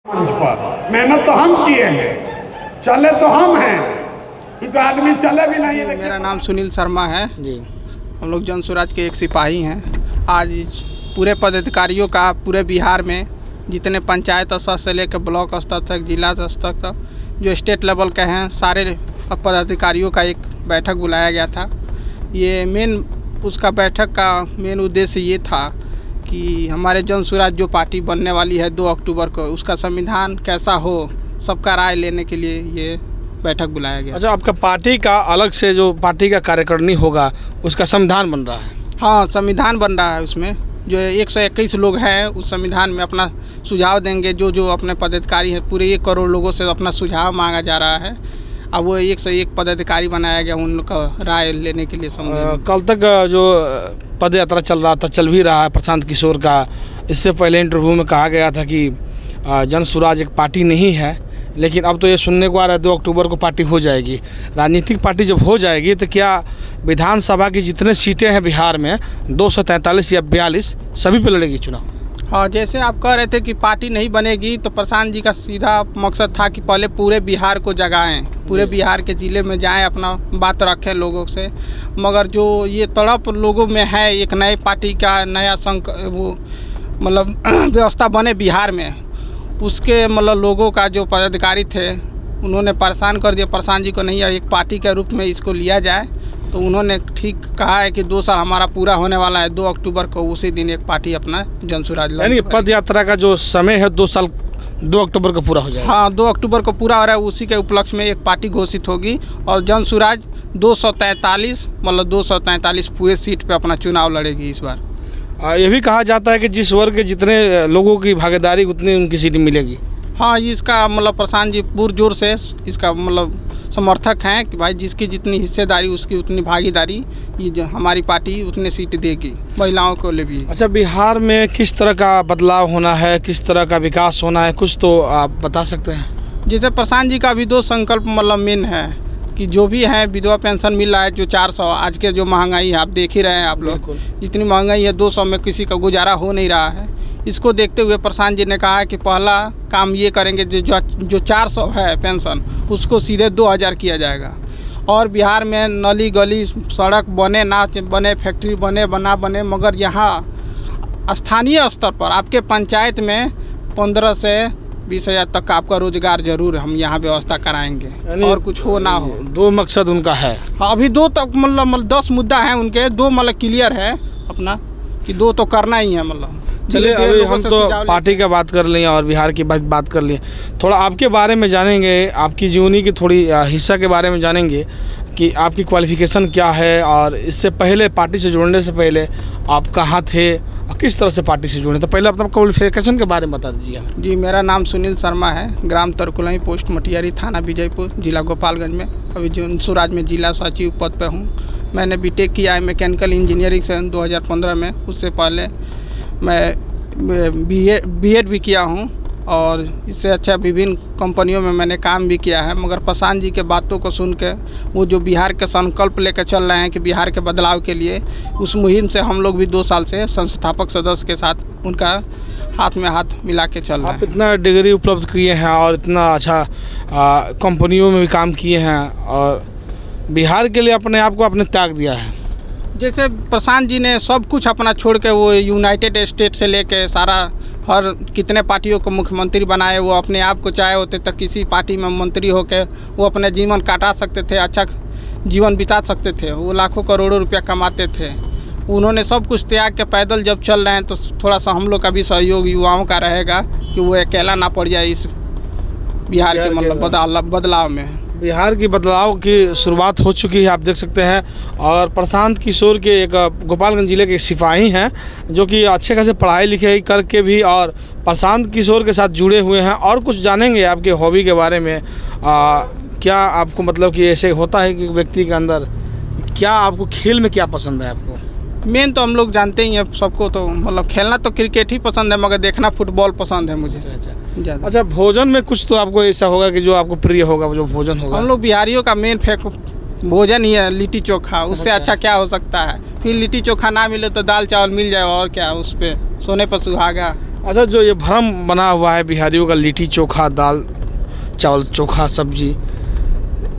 मंच पर मेहनत तो हम किए हैं, चले तो हम हैं, क्योंकि आदमी चले भी नहीं है। मेरा नाम सुनील शर्मा है जी। हम लोग जन स्वराज के एक सिपाही हैं। आज पूरे पदाधिकारियों का पूरे बिहार में जितने पंचायत स्तर से लेकर ब्लॉक स्तर तक, जिला स्तर तक, जो स्टेट लेवल के हैं, सारे पदाधिकारियों का एक बैठक बुलाया गया था। ये उसका बैठक का मेन उद्देश्य ये था कि हमारे जन स्वराज जो पार्टी बनने वाली है 2 अक्टूबर को, उसका संविधान कैसा हो, सबका राय लेने के लिए ये बैठक बुलाया गया। अच्छा, आपका पार्टी का अलग से जो पार्टी का कार्यकारिणी होगा उसका संविधान बन रहा है? हाँ, संविधान बन रहा है। उसमें जो 121 लोग हैं उस संविधान में अपना सुझाव देंगे। जो अपने पदाधिकारी हैं, पूरे 1 करोड़ लोगों से अपना सुझाव मांगा जा रहा है। अब वो 101 पदाधिकारी बनाया गया उनका राय लेने के लिए। कल तक जो पद यात्रा चल रहा था, चल भी रहा है प्रशांत किशोर का। इससे पहले इंटरव्यू में कहा गया था कि जन स्वराज एक पार्टी नहीं है, लेकिन अब तो ये सुनने को आ रहा है 2 अक्टूबर को पार्टी हो जाएगी। राजनीतिक पार्टी जब हो जाएगी तो क्या विधानसभा की जितने सीटें हैं बिहार में 243 या 42 सभी पे लड़ेगी चुनाव? हाँ, जैसे आप कह रहे थे कि पार्टी नहीं बनेगी, तो प्रशांत जी का सीधा मकसद था कि पहले पूरे बिहार को जगाएं, पूरे बिहार के ज़िले में जाएं, अपना बात रखें लोगों से। मगर जो ये तड़प लोगों में है एक नए पार्टी का नया वो मतलब व्यवस्था बने बिहार में, उसके मतलब लोगों का जो पदाधिकारी थे उन्होंने परेशान कर दिया प्रशांत जी को। नहीं, एक पार्टी के रूप में इसको लिया जाए, तो उन्होंने ठीक कहा है कि 2 साल हमारा पूरा होने वाला है 2 अक्टूबर को, उसी दिन एक पार्टी अपना जन स्वराज। यानी पद यात्रा का जो समय है 2 साल 2 अक्टूबर को पूरा हो जाएगा? हाँ, 2 अक्टूबर को पूरा हो रहा है। उसी के उपलक्ष्य में एक पार्टी घोषित होगी और जन स्वराज 243 मतलब 243 पूरे सीट पे अपना चुनाव लड़ेगी इस बार। ये भी कहा जाता है कि जिस वर्ग के जितने लोगों की भागीदारी उतनी उनकी सीट मिलेगी। हाँ, इसका मतलब प्रशांत जी पुरजोर से इसका मतलब समर्थक हैं कि भाई जिसकी जितनी हिस्सेदारी उसकी उतनी भागीदारी, ये जो हमारी पार्टी उतने सीट देगी महिलाओं को ले भी। अच्छा, बिहार में किस तरह का बदलाव होना है, किस तरह का विकास होना है, कुछ तो आप बता सकते हैं? जैसे प्रशांत जी का भी 2 संकल्प मतलब मेन है कि जो भी है विधवा पेंशन मिल रहा है जो 400, आज के जो महंगाई है आप देख ही रहे हैं आप लोग, जितनी महंगाई है 200 में किसी का गुजारा हो नहीं रहा है। इसको देखते हुए प्रशांत जी ने कहा है कि पहला काम ये करेंगे जो 400 है पेंशन उसको सीधे 2000 किया जाएगा। और बिहार में नली गली सड़क बने ना बने, फैक्ट्री बने बना बने, मगर यहाँ स्थानीय स्तर पर आपके पंचायत में 15 से 20 हज़ार तक का आपका रोजगार जरूर हम यहाँ व्यवस्था कराएंगे, और कुछ हो ना हो। 2 मकसद उनका है। हाँ, अभी 2 तक मतलब 10 मुद्दा है उनके, 2 मतलब क्लियर है अपना कि 2 तो करना ही है। मतलब चलिए, अभी हम तो पार्टी का बात कर लें और बिहार की बात कर लें। थोड़ा आपके बारे में जानेंगे, आपकी जीवनी की थोड़ी हिस्सा के बारे में जानेंगे कि आपकी क्वालिफिकेशन क्या है, और इससे पहले पार्टी से जुड़ने से पहले आप कहाँ थे और किस तरह से पार्टी से जुड़े। तो पहले अपना क्वालिफिकेशन के बारे में बता दीजिए। जी, मेरा नाम सुनील शर्मा है, ग्राम तरकुलई, पोस्ट मटियारी, थाना विजयपुर, जिला गोपालगंज में। अभी जन स्वराज में जिला सचिव पद पे हूँ। मैंने बीटेक किया है मैकेनिकल इंजीनियरिंग से 2015 में। उससे पहले मैं बीएड भी किया हूँ, और इससे अच्छा विभिन्न कंपनियों में मैंने काम भी किया है। मगर प्रशांत जी के बातों को सुन के, वो जो बिहार के संकल्प लेकर चल रहे हैं कि बिहार के बदलाव के लिए, उस मुहिम से हम लोग भी 2 साल से संस्थापक सदस्य के साथ उनका हाथ में हाथ मिला के चल रहे हैं। आप इतना डिग्री उपलब्ध किए हैं और इतना अच्छा कंपनियों में भी काम किए हैं, और बिहार के लिए अपने आप को आपने त्याग दिया है। जैसे प्रशांत जी ने सब कुछ अपना छोड़ के, वो यूनाइटेड स्टेट से लेके सारा हर कितने पार्टियों को मुख्यमंत्री बनाए, वो अपने आप को चाहे होते तक किसी पार्टी में मंत्री होकर वो अपने जीवन काटा सकते थे, अच्छा जीवन बिता सकते थे, वो लाखों करोड़ों रुपया कमाते थे। उन्होंने सब कुछ त्याग के पैदल जब चल रहे हैं, तो थोड़ा सा हम लोग का भी सहयोग युवाओं का रहेगा कि वो अकेला ना पड़ जाए इस बिहार के मतलब बदलाव में। बिहार की बदलाव की शुरुआत हो चुकी है, आप देख सकते हैं। और प्रशांत किशोर के एक गोपालगंज जिले के सिपाही हैं जो कि अच्छे खासे पढ़ाई लिखाई करके भी और प्रशांत किशोर के साथ जुड़े हुए हैं। और कुछ जानेंगे आपके हॉबी के बारे में। क्या आपको मतलब कि ऐसे होता है कि व्यक्ति के अंदर क्या, आपको खेल में क्या पसंद है? आपको मेन तो हम लोग जानते ही हैं सबको, तो मतलब खेलना तो क्रिकेट ही पसंद है, मगर देखना फुटबॉल पसंद है मुझे। अच्छा, भोजन में कुछ तो आपको ऐसा होगा कि जो आपको प्रिय होगा, जो भोजन होगा? हम लोग बिहारियों का मेन भोजन ही है लिट्टी चोखा। उससे अच्छा क्या हो सकता है? फिर लिट्टी चोखा ना मिले तो दाल चावल मिल जाए, और क्या, उस पर सोने पर सुहागा अच्छा, जो ये भ्रम बना हुआ है बिहारियों का, लिट्टी चोखा, दाल चावल चोखा सब्जी,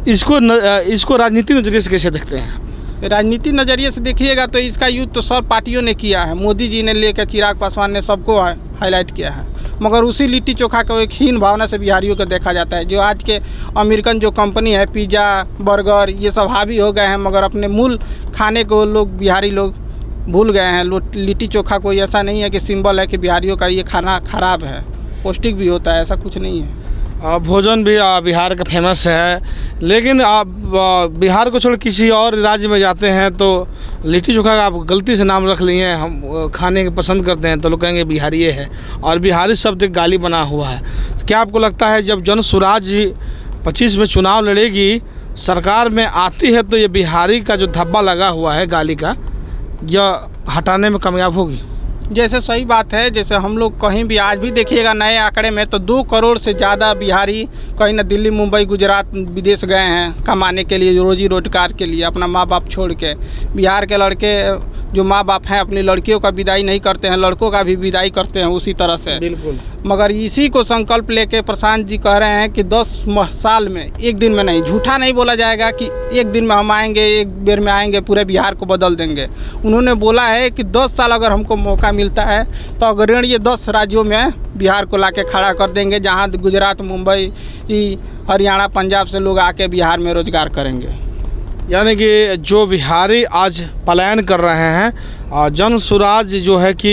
इसको राजनीति नज़रिए से कैसे देखते हैं? राजनीति नज़रिए से देखिएगा तो इसका यूज तो सब पार्टियों ने किया है। मोदी जी ने लेकर चिराग पासवान ने सबको हाईलाइट किया है, मगर उसी लिट्टी चोखा को एक हीन भावना से बिहारियों को देखा जाता है। जो आज के अमेरिकन जो कंपनी है, पिज़्ज़ा बर्गर, ये सब हावी हो गए हैं, मगर अपने मूल खाने को लोग बिहारी लोग भूल गए हैं। लिट्टी चोखा कोई ऐसा नहीं है कि सिंबल है कि बिहारियों का ये खाना खराब है, पौष्टिक भी होता है, ऐसा कुछ नहीं है। भोजन भी बिहार का फेमस है, लेकिन आप बिहार को छोड़ किसी और राज्य में जाते हैं तो लिट्टी चोखा का आप गलती से नाम रख लिए हैं, हम खाने के पसंद करते हैं तो लोग कहेंगे बिहारी है, और बिहारी शब्द एक गाली बना हुआ है। क्या आपको लगता है जब जन स्वराज 25 में चुनाव लड़ेगी, सरकार में आती है, तो ये बिहारी का जो धब्बा लगा हुआ है गाली का, यह हटाने में कामयाब होगी? जैसे सही बात है, जैसे हम लोग कहीं भी आज भी देखिएगा नए आंकड़े में तो 2 करोड़ से ज़्यादा बिहारी कहीं ना दिल्ली, मुंबई, गुजरात, विदेश गए हैं कमाने के लिए, रोजी रोजगार के लिए, अपना माँ बाप छोड़ के। बिहार के लड़के जो माँ बाप हैं अपनी लड़कियों का विदाई नहीं करते हैं, लड़कों का भी विदाई करते हैं उसी तरह से। बिल्कुल। मगर इसी को संकल्प लेके प्रशांत जी कह रहे हैं कि 10 साल में, एक दिन में नहीं, झूठा नहीं बोला जाएगा कि एक दिन में हम आएंगे, एक बेर में आएंगे, पूरे बिहार को बदल देंगे। उन्होंने बोला है कि 10 साल अगर हमको मौका मिलता है तो अग्रणी ये 10 राज्यों में बिहार को लाके खड़ा कर देंगे, जहाँ गुजरात, मुंबई, हरियाणा, पंजाब से लोग आके बिहार में रोजगार करेंगे। यानी कि जो बिहारी आज पलायन कर रहे हैं, जन स्वराज जो है कि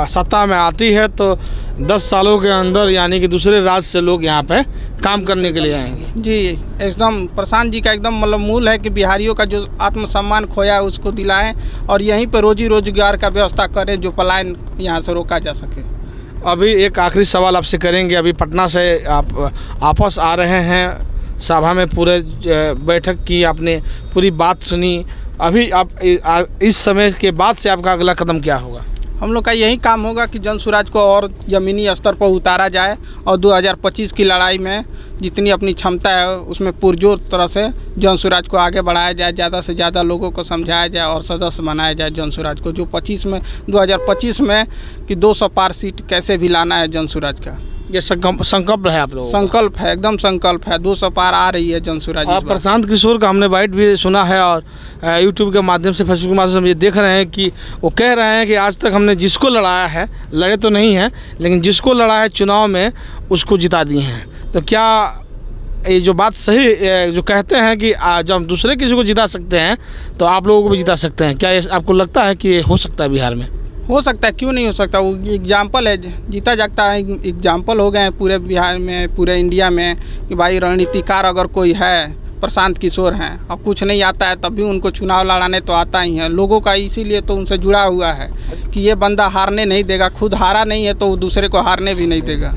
सत्ता में आती है तो 10 सालों के अंदर यानी कि दूसरे राज्य से लोग यहाँ पे काम करने के लिए आएंगे। जी एकदम प्रशांत जी का एकदम मतलब मूल है कि बिहारियों का जो आत्मसम्मान खोया है उसको दिलाएं और यहीं पे रोजी रोजगार का व्यवस्था करें, जो पलायन यहाँ से रोका जा सके। अभी एक आखिरी सवाल आपसे करेंगे। अभी पटना से आप वापस आ रहे हैं, सभा में पूरे बैठक की, आपने पूरी बात सुनी। अभी आप इस समय के बाद से आपका अगला कदम क्या होगा? हम लोग का यही काम होगा कि जन स्वराज को और ज़मीनी स्तर पर उतारा जाए और 2025 की लड़ाई में जितनी अपनी क्षमता है उसमें पुरजोर तरह से जन स्वराज को आगे बढ़ाया जाए, ज़्यादा से ज़्यादा लोगों को समझाया जाए और सदस्य बनाया जाए जन स्वराज को, जो 2025 में कि 200 पार सीट कैसे भी लाना है जन स्वराज का। ये संकल्प है आप लोगों का? संकल्प है, एकदम संकल्प है। 200 पार आ रही है जन स्वराज। और प्रशांत किशोर का हमने बाइट भी सुना है और यूट्यूब के माध्यम से, फेसबुक के माध्यम से हम ये देख रहे हैं कि वो कह रहे हैं कि आज तक हमने जिसको लड़ाया है, लड़े तो नहीं हैं, लेकिन जिसको लड़ा है चुनाव में उसको जिता दिए हैं। तो क्या ये जो बात सही, जो कहते हैं कि जब हम दूसरे किसी को जिता सकते हैं तो आप लोगों को भी जिता सकते हैं, क्या ये आपको लगता है कि ये हो सकता है बिहार में? हो सकता है, क्यों नहीं हो सकता। वो एग्जाम्पल है, जीता जागता है एग्जाम्पल हो गए हैं पूरे बिहार में, पूरे इंडिया में कि भाई रणनीतिकार अगर कोई है प्रशांत किशोर हैं। अब कुछ नहीं आता है तब भी उनको चुनाव लड़ाने तो आता ही है। लोगों का इसीलिए तो उनसे जुड़ा हुआ है कि ये बंदा हारने नहीं देगा, खुद हारा नहीं है तो वो दूसरे को हारने भी नहीं देगा।